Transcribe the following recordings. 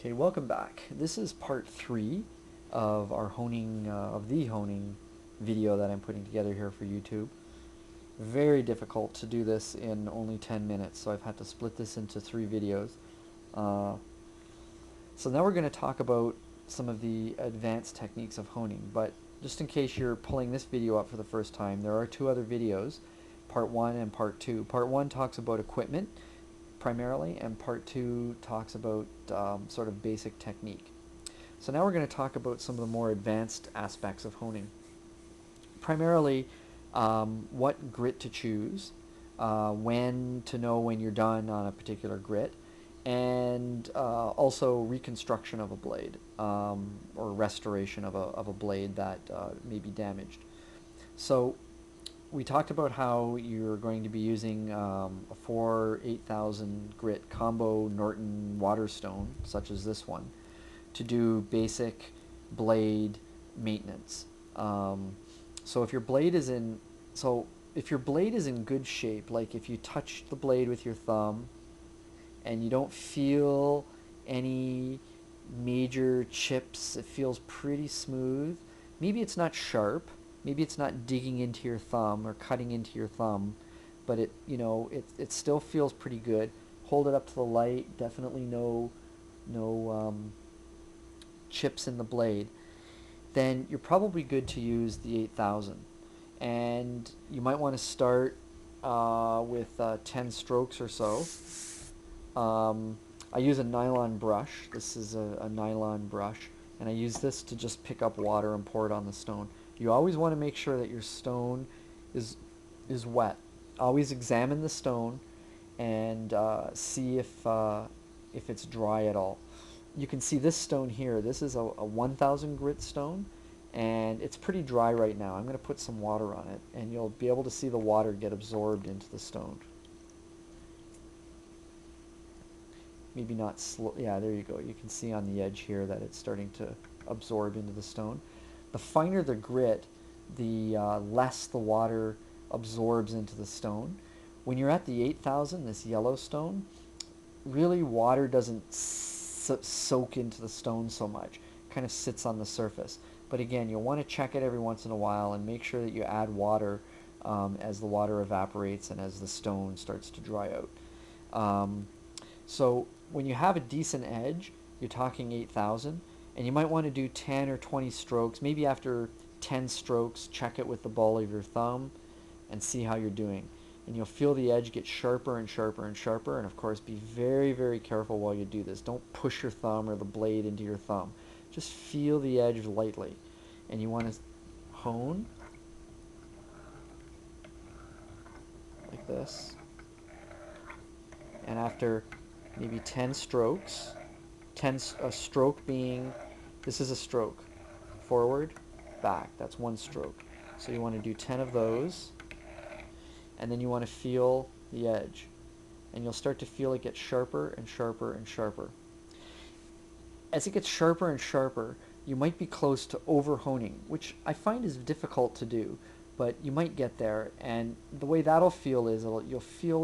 Okay, welcome back. This is part 3 of our honing video that I'm putting together here for YouTube. Very difficult to do this in only 10 minutes, so I've had to split this into 3 videos. So now we're going to talk about some of the advanced techniques of honing, but just in case you're pulling this video up for the first time, there are 2 other videos, part 1 and part 2. Part 1 talks about equipment primarily, and part 2 talks about sort of basic technique. So now we're going to talk about some of the more advanced aspects of honing. Primarily, what grit to choose, when to know when you're done on a particular grit, and also reconstruction of a blade or restoration of a blade that may be damaged. So we talked about how you're going to be using a 4-8000 grit combo Norton Waterstone, such as this one, to do basic blade maintenance. So if your blade is in good shape, like if you touch the blade with your thumb and you don't feel any major chips, it feels pretty smooth. Maybe it's not sharp. Maybe it's not digging into your thumb or cutting into your thumb, but it still feels pretty good. Hold it up to the light. Definitely no chips in the blade. Then you're probably good to use the 8000, and you might want to start with 10 strokes or so. I use a nylon brush. This is a nylon brush, and I use this to just pick up water and pour it on the stone. You always want to make sure that your stone is wet. Always examine the stone and see if it's dry at all. You can see this stone here. This is a 1000 grit stone, and it's pretty dry right now. I'm going to put some water on it, and you'll be able to see the water get absorbed into the stone. Maybe not slow. Yeah, there you go. You can see on the edge here that it's starting to absorb into the stone. The finer the grit, the less the water absorbs into the stone. When you're at the 8000, this yellow stone, really water doesn't soak into the stone so much. It kind of sits on the surface. But again, you'll want to check it every once in a while and make sure that you add water as the water evaporates and as the stone starts to dry out. So when you have a decent edge, you're talking 8000, and you might want to do 10 or 20 strokes. Maybe after 10 strokes, check it with the ball of your thumb and see how you're doing. And you'll feel the edge get sharper and sharper and sharper, and of course be very, very careful while you do this. Don't push your thumb or the blade into your thumb. Just feel the edge lightly. And you want to hone like this. And after maybe 10 strokes, a stroke being, this is a stroke, forward, back, that's one stroke. So you want to do 10 of those, and then you want to feel the edge, and you'll start to feel it get sharper and sharper and sharper. As it gets sharper and sharper, you might be close to over honing, which I find is difficult to do, but you might get there, and the way that'll feel is you'll feel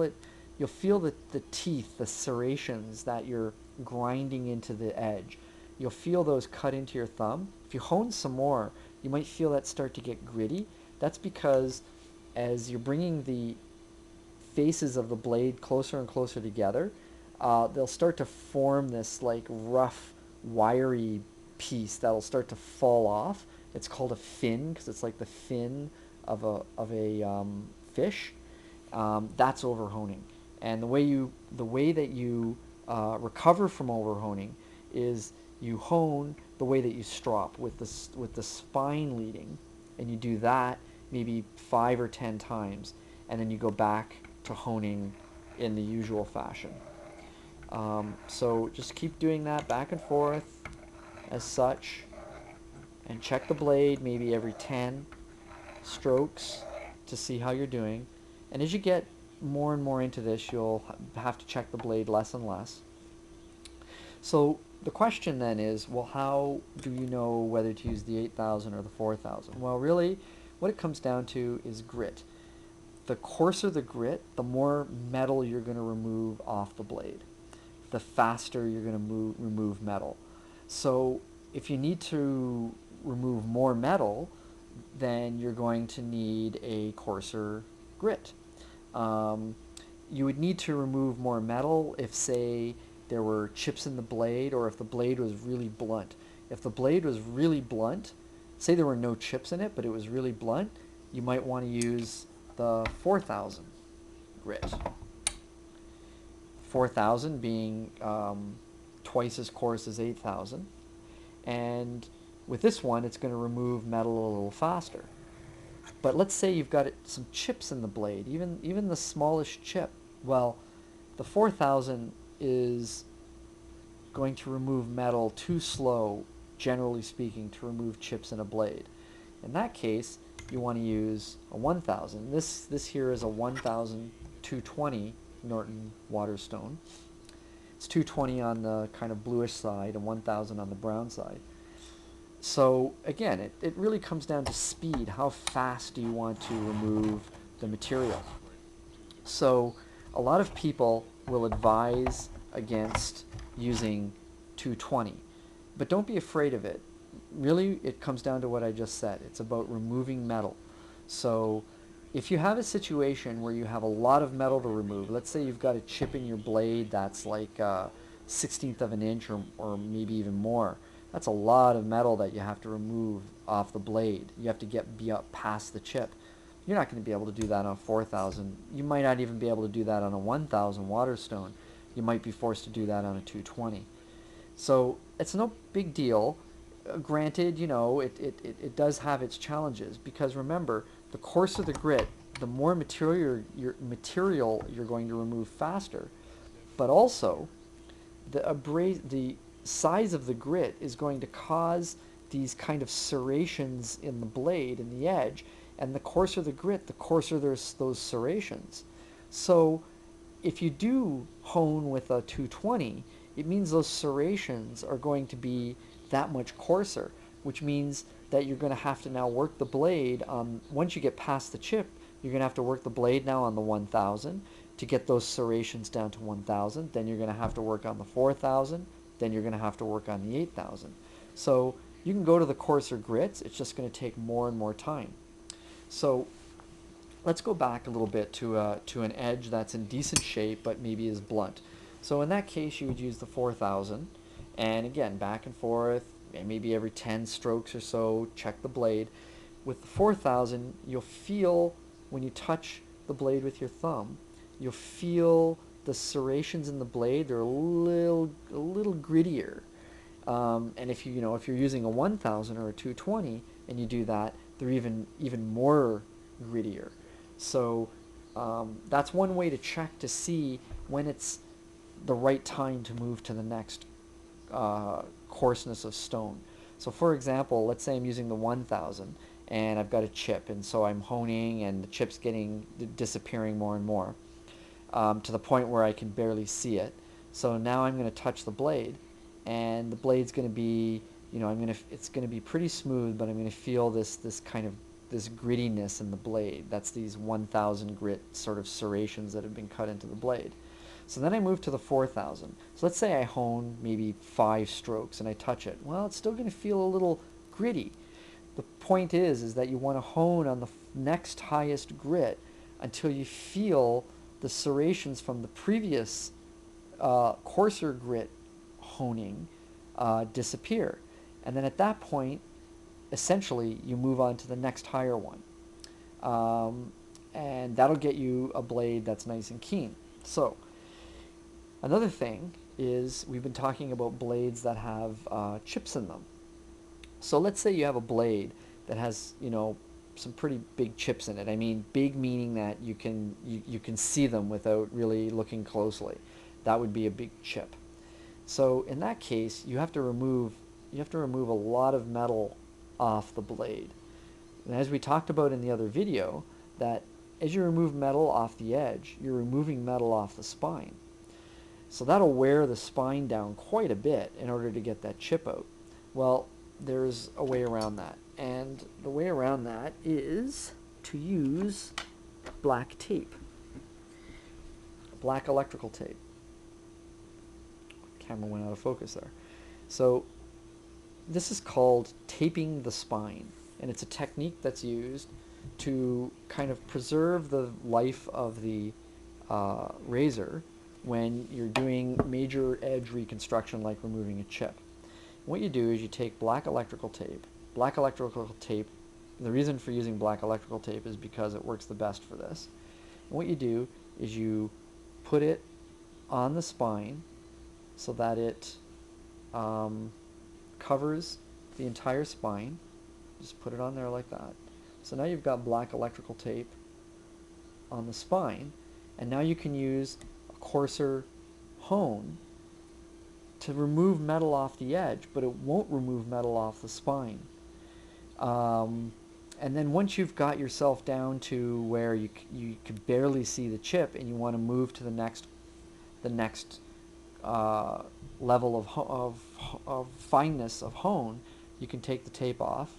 the teeth, the serrations that you're grinding into the edge. You'll feel those cut into your thumb. If you hone some more, you might feel that start to get gritty. That's because as you're bringing the faces of the blade closer and closer together, they'll start to form this like rough, wiry piece that'll start to fall off. It's called a fin because it's like the fin of a fish. That's overhoning. And the way that you recover from overhoning is you hone the way that you strop with the spine leading, and you do that maybe 5 or 10 times, and then you go back to honing in the usual fashion. So just keep doing that back and forth as such, and check the blade maybe every 10 strokes to see how you're doing. And as you get more and more into this, you'll have to check the blade less and less. So the question then is, well, how do you know whether to use the 8000 or the 4000? Well, really, what it comes down to is grit. The coarser the grit, the more metal you're going to remove off the blade. the faster you're going to remove metal. So if you need to remove more metal, then you're going to need a coarser grit. Um, you would need to remove more metal if, say, there were chips in the blade, or if the blade was really blunt. If the blade was really blunt, say there were no chips in it, but it was really blunt, you might want to use the 4000 grit. 4000 being twice as coarse as 8000. And with this one, it's going to remove metal a little faster. But let's say you've got some chips in the blade, even the smallest chip. Well, the 4000 is going to remove metal too slow, generally speaking, to remove chips in a blade. In that case, you want to use a 1000. This here is a 1220 Norton Waterstone. It's 220 on the kind of bluish side and 1000 on the brown side. So again, it really comes down to speed. How fast do you want to remove the material? So a lot of people will advise against using 220, but don't be afraid of it. Really, it comes down to what I just said. It's about removing metal. So if you have a situation where you have a lot of metal to remove, let's say you've got a chip in your blade that's like a 1/16 of an inch or maybe even more, that's a lot of metal that you have to remove off the blade. You have to be up past the chip. You're not going to be able to do that on a 4000. You might not even be able to do that on a 1000 Waterstone. You might be forced to do that on a 220. So it's no big deal. Granted, you know, it does have its challenges, because remember, the coarser the grit, the more material you're going to remove faster. But also, the size of the grit is going to cause these kind of serrations in the blade, in the edge, and the coarser the grit, the coarser there's those serrations. So if you do hone with a 220, it means those serrations are going to be that much coarser, which means that you're going to have to now work the blade on, once you get past the chip, you're going to have to work the blade now on the 1000 to get those serrations down to 1000. Then you're going to have to work on the 4000. Then you're going to have to work on the 8000. So you can go to the coarser grits. It's just going to take more and more time. So let's go back a little bit to an edge that's in decent shape but maybe is blunt. So in that case, you would use the 4000, and again, back and forth, maybe every 10 strokes or so, check the blade. With the 4000, you'll feel, when you touch the blade with your thumb, you'll feel the serrations in the blade. They're a little grittier. And if if you're using a 1000 or a 220 and you do that, they're even more grittier. So that's one way to check to see when it's the right time to move to the next coarseness of stone. So for example, let's say I'm using the 1000 and I've got a chip, and so I'm honing and the chip's disappearing more and more to the point where I can barely see it. So now I'm going to touch the blade, and the blade's going to be, it's going to be pretty smooth, but I'm going to feel this grittiness in the blade. That's these 1000 grit sort of serrations that have been cut into the blade. So then I move to the 4000. So let's say I hone maybe 5 strokes and I touch it. Well, it's still going to feel a little gritty. The point is that you want to hone on the next highest grit until you feel the serrations from the previous coarser grit honing disappear. And then at that point, essentially, you move on to the next higher one. And that'll get you a blade that's nice and keen. So another thing is, we've been talking about blades that have chips in them. So let's say you have a blade that has, some pretty big chips in it. I mean, big meaning that you can see them without really looking closely. That would be a big chip. So in that case, you have to remove a lot of metal off the blade. And as we talked about in the other video, that as you remove metal off the edge, you're removing metal off the spine. So that'll wear the spine down quite a bit in order to get that chip out. Well, there's a way around that. And the way around that is to use black tape, black electrical tape. camera went out of focus there. So this is called taping the spine, and it's a technique that's used to kind of preserve the life of the razor when you're doing major edge reconstruction like removing a chip. What you do is you take black electrical tape. Black electrical tape, the reason for using black electrical tape is because it works the best for this. And what you do is you put it on the spine so that it covers the entire spine. Just put it on there like that. So now you've got black electrical tape on the spine, and now you can use a coarser hone to remove metal off the edge, but it won't remove metal off the spine. And then once you've got yourself down to where you can barely see the chip and you want to move to the next level of fineness of hone, you can take the tape off,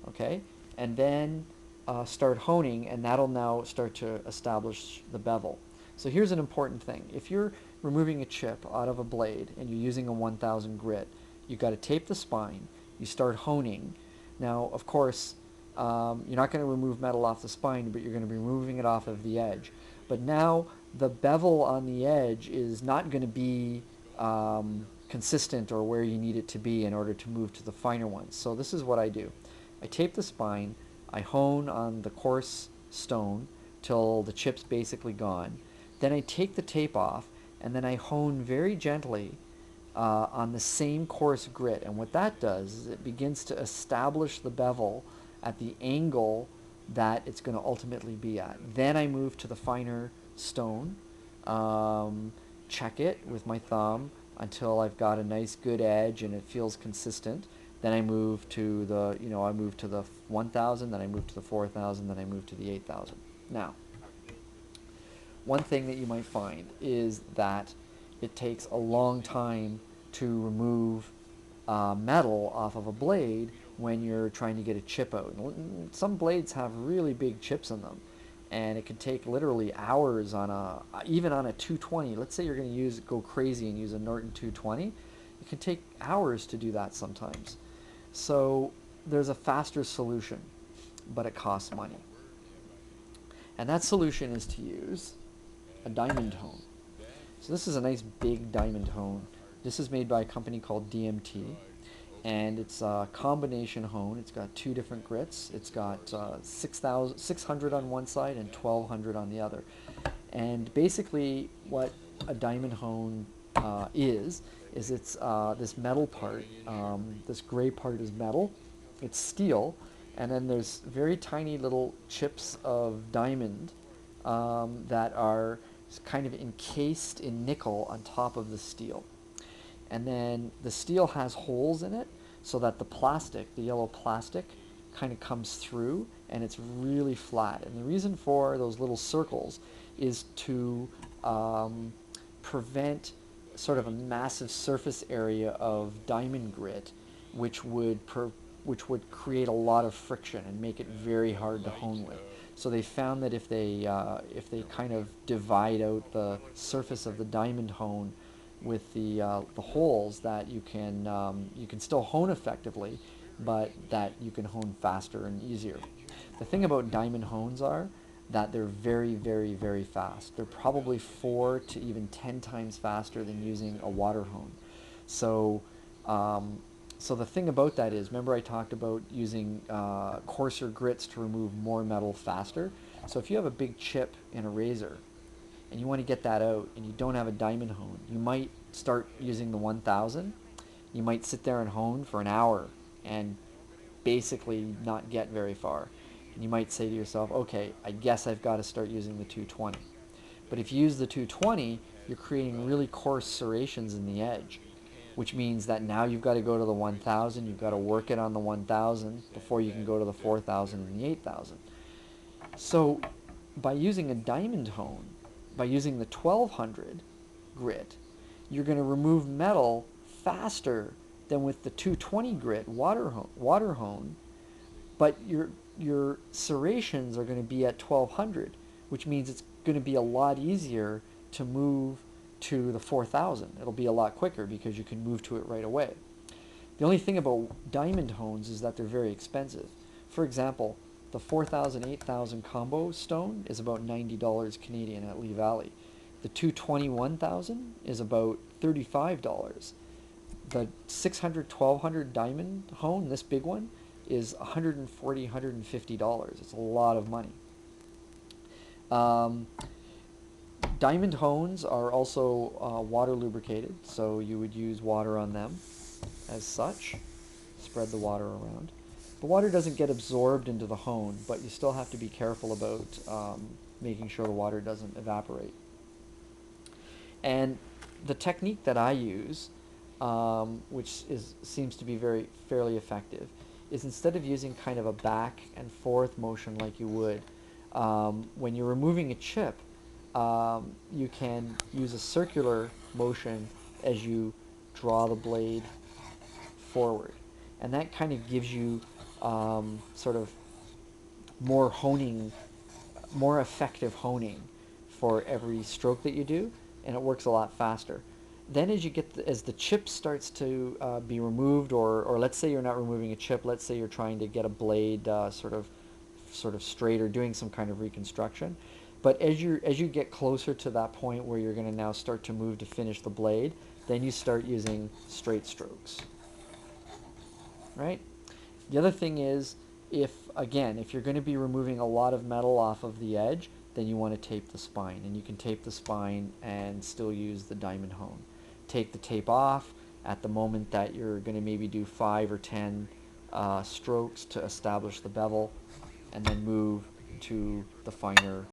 okay, and then start honing, and that'll now start to establish the bevel. So here's an important thing. If you're removing a chip out of a blade and you're using a 1000 grit, you've got to tape the spine, you start honing. Now, of course, you're not going to remove metal off the spine, but you're going to be removing it off of the edge. But now the bevel on the edge is not going to be consistent or where you need it to be in order to move to the finer ones. So this is what I do. I tape the spine, I hone on the coarse stone till the chip's basically gone. Then I take the tape off, and then I hone very gently on the same coarse grit. And what that does is it begins to establish the bevel at the angle that it's going to ultimately be at. Then I move to the finer stone, check it with my thumb until I've got a nice good edge and it feels consistent. Then I move to the, I move to the 1000, then I move to the 4000, then I move to the 8000. Now, one thing that you might find is that it takes a long time to remove metal off of a blade when you're trying to get a chip out. Some blades have really big chips in them, and it can take literally hours on even on a 220. Let's say you're going to go crazy and use a Norton 220. It can take hours to do that sometimes. So there's a faster solution, but it costs money. And that solution is to use a diamond hone. So this is a nice big diamond hone. This is made by a company called DMT, and it's a combination hone. It's got two different grits. It's got 600 on one side and 1200 on the other. And basically what a diamond hone is it's this metal part. This gray part is metal. It's steel, and then there's very tiny little chips of diamond that are kind of encased in nickel on top of the steel. And then the steel has holes in it so that the plastic, the yellow plastic, kind of comes through, and it's really flat. And the reason for those little circles is to prevent sort of a massive surface area of diamond grit, which would create a lot of friction and make it very hard to hone with. So they found that if they kind of divide out the surface of the diamond hone with the holes, that you can still hone effectively, but that you can hone faster and easier. The thing about diamond hones are that they're very, very, very fast. They're probably 4 to even 10 times faster than using a water hone. So so the thing about that is, remember I talked about using coarser grits to remove more metal faster? So if you have a big chip in a razor and you want to get that out and you don't have a diamond hone, you might start using the 1000. You might sit there and hone for an hour and basically not get very far. And you might say to yourself, okay, I guess I've got to start using the 220. But if you use the 220, you're creating really coarse serrations in the edge, which means that now you've got to go to the 1000, you've got to work it on the 1000 before you can go to the 4000 and the 8000. So by using a diamond hone, by using the 1200 grit, you're going to remove metal faster than with the 220 grit water hone, but your serrations are going to be at 1200, which means it's going to be a lot easier to move to the 4000. It'll be a lot quicker because you can move to it right away. The only thing about diamond hones is that they're very expensive. For example, the 4000, 8000 combo stone is about $90 Canadian at Lee Valley. The 221,000 is about $35. The 600, 1200 diamond hone, this big one, is $140, $150. It's a lot of money. Diamond hones are also water lubricated, so you would use water on them as such. Spread the water around. The water doesn't get absorbed into the hone, but you still have to be careful about making sure the water doesn't evaporate. And the technique that I use, which seems to be fairly effective, is instead of using kind of a back and forth motion like you would, when you're removing a chip, you can use a circular motion as you draw the blade forward. And that kind of gives you sort of more honing, more effective honing for every stroke that you do, and it works a lot faster. Then as the chip starts to be removed, or let's say you're not removing a chip, let's say you're trying to get a blade sort of straight or doing some kind of reconstruction. But as you get closer to that point where you're going to now start to move to finish the blade, then you start using straight strokes. Right? The other thing is, if you're going to be removing a lot of metal off of the edge, then you want to tape the spine. And you can tape the spine and still use the diamond hone. Take the tape off at the moment that you're going to maybe do 5 or 10 strokes to establish the bevel, and then move to the finer